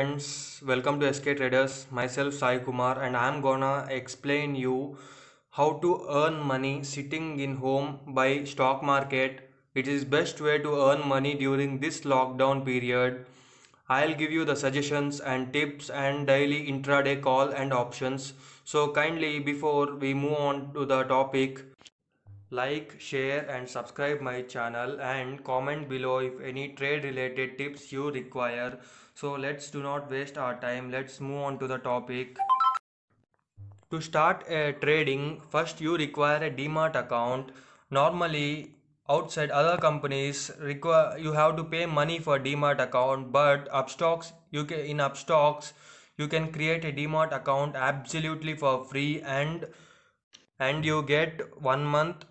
friends, welcome to SK Traders. Myself Sai Kumar and I am gonna explain you how to earn money sitting in home by stock market. It is best way to earn money during this lockdown period. I'll give you the suggestions and tips and daily intraday call and options. So kindly before we move on to the topic, like, share and subscribe my channel and comment below if any trade related tips you require. So let's do not waste our time. Let's move on to the topic. To start trading, first you require a Demat account. Normally, outside other companies require you have to pay money for Demat account, but Upstocks in Upstocks you can create a Demat account absolutely for free and you get 1 month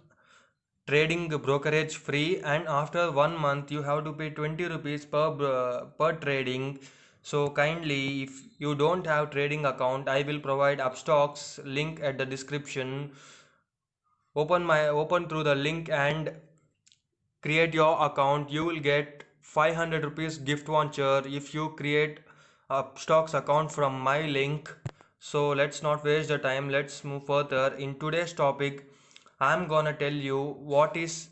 trading brokerage free, and after 1 month you have to pay 20 rupees per trading. So kindly, if you don't have trading account, I will provide Upstocks link at the description. Open through the link and create your account. You will get 500 rupees gift voucher if you create a stocks account from my link. So let's not waste the time, let's move further. In today's topic, I'm gonna tell you what is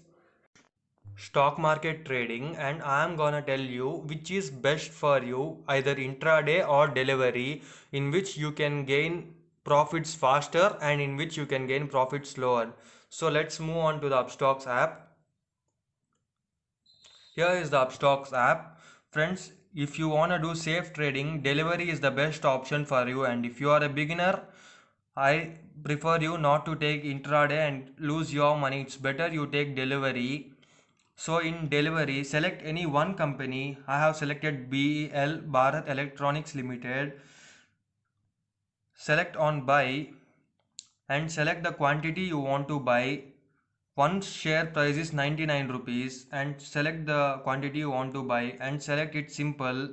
stock market trading, and I am gonna tell you which is best for you, either intraday or delivery, in which you can gain profits faster and in which you can gain profits slower. So let's move on to the Upstocks app. Here is the Upstocks app. Friends, if you wanna do safe trading, delivery is the best option for you, and if you are a beginner, I prefer you not to take intraday and lose your money. It's better you take delivery. So in delivery, select any one company. I have selected BEL, Bharat Electronics Limited. Select on buy and select the quantity you want to buy. One share price is 99 rupees, and select the quantity you want to buy and select it simple.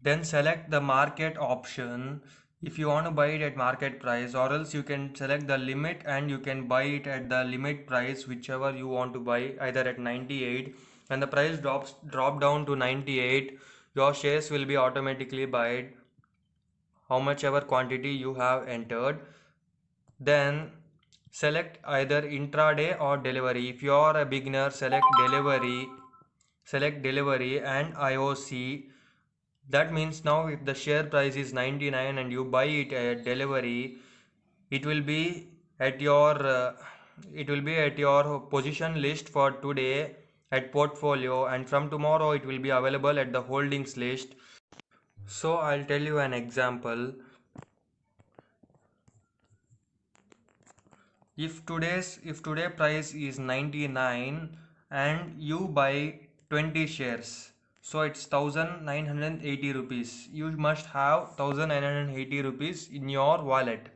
Then select the market option if you want to buy it at market price, or else you can select the limit and you can buy it at the limit price, whichever you want to buy, either at 98. When the price drop down to 98, your shares will be automatically bought how much ever quantity you have entered. Then select either intraday or delivery. If you are a beginner, select delivery and IOC. That means now if the share price is 99 and you buy it at delivery, it will be at your position list for today at portfolio, and from tomorrow it will be available at the holdings list. So I'll tell you an example. If today price is 99 and you buy 20 shares, so it's 1980 rupees. You must have 1980 rupees in your wallet.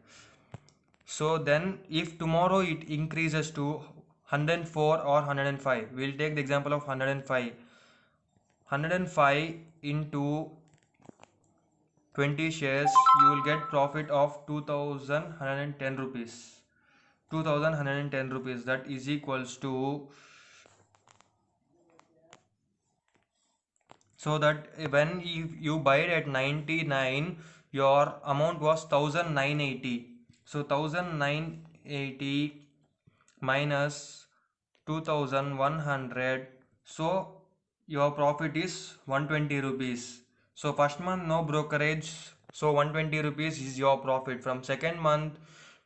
So then if tomorrow it increases to 104 or 105, we'll take the example of 105. 105 into 20 shares, you will get profit of 2110 rupees. 2110 rupees, that is equals to, so that when you buy it at 99, your amount was 1980. So 1980 minus 2100, so your profit is 120 rupees. So first month no brokerage, so 120 rupees is your profit. From second month,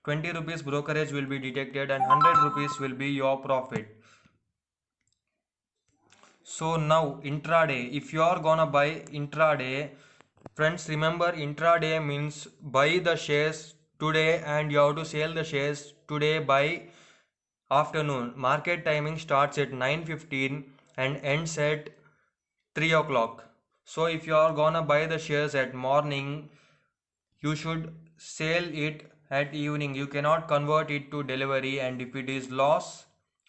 20 rupees brokerage will be deducted and 100 rupees will be your profit. So now intraday, if you are gonna buy intraday, friends, remember intraday means buy the shares today and you have to sell the shares today by afternoon. Market timing starts at 9:15 and ends at 3 o'clock. So if you are gonna buy the shares at morning, you should sell it at evening. You cannot convert it to delivery, and if it is loss,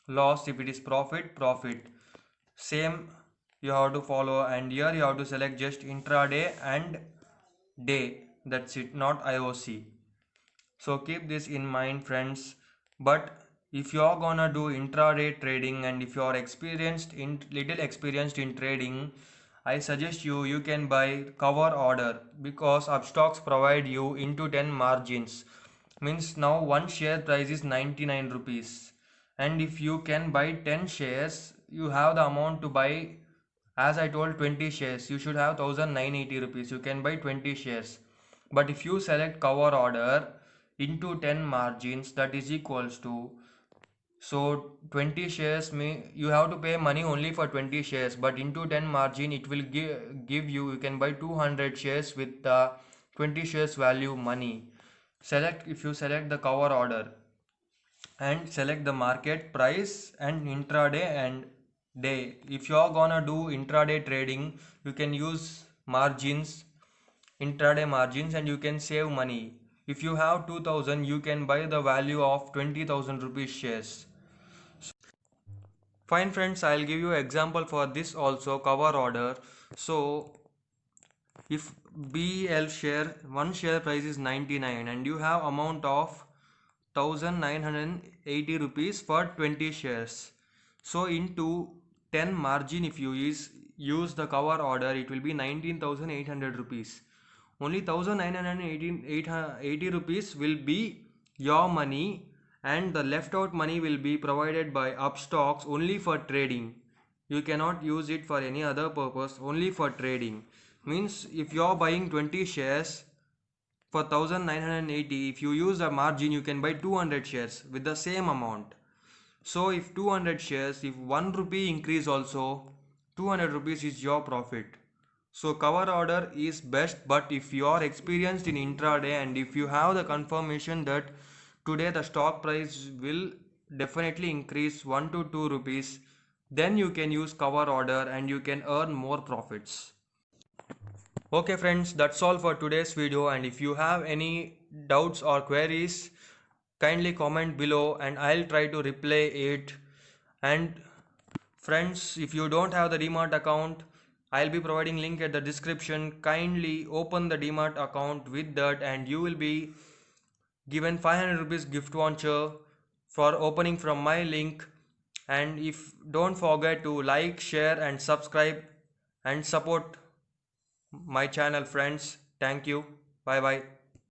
loss, if it is profit, profit. Same you have to follow, and here you have to select just intraday and day. That's it, not IOC. So keep this in mind, friends. But if you are gonna do intraday trading and if you are little experienced in trading, I suggest you can buy cover order because Upstocks provide you into 10 margins. Means now one share price is 99 rupees, and if you can buy 10 shares, you have the amount to buy, as I told, 20 shares. You should have 1980 rupees. You can buy 20 shares. But if you select cover order into 10 margins, that is equals to, so 20 shares may you have to pay money only for 20 shares, but into 10 margin it will give you can buy 200 shares with the 20 shares value money. Select If you select the cover order and select the market price and intraday and day. If you are gonna do intraday trading, you can use intraday margins, and you can save money. If you have 2000, you can buy the value of 20,000 rupees shares. Fine friends, I'll give you example for this also, cover order. So if BL share, one share price is 99 and you have amount of 1980 rupees for 20 shares. So into 10 margin, if you use the cover order, it will be 19,800 rupees. Only 1980 rupees will be your money, and the left out money will be provided by Upstocks only for trading. You cannot use it for any other purpose, only for trading. Means if you are buying 20 shares for 1980, if you use a margin, you can buy 200 shares with the same amount. So if 200 shares, if 1 rupee increase also, 200 rupees is your profit. So cover order is best, but if you are experienced in intraday and if you have the confirmation that today the stock price will definitely increase 1 to 2 rupees, then you can use cover order and you can earn more profits. Okay friends, that's all for today's video, and if you have any doubts or queries, kindly comment below and I'll try to reply it. And friends, if you don't have the Demat account, I'll be providing link at the description. Kindly open the Demat account with that and you will be given 500 rupees gift voucher for opening from my link. And if don't forget to like, share and subscribe and support my channel friends. Thank you. Bye bye.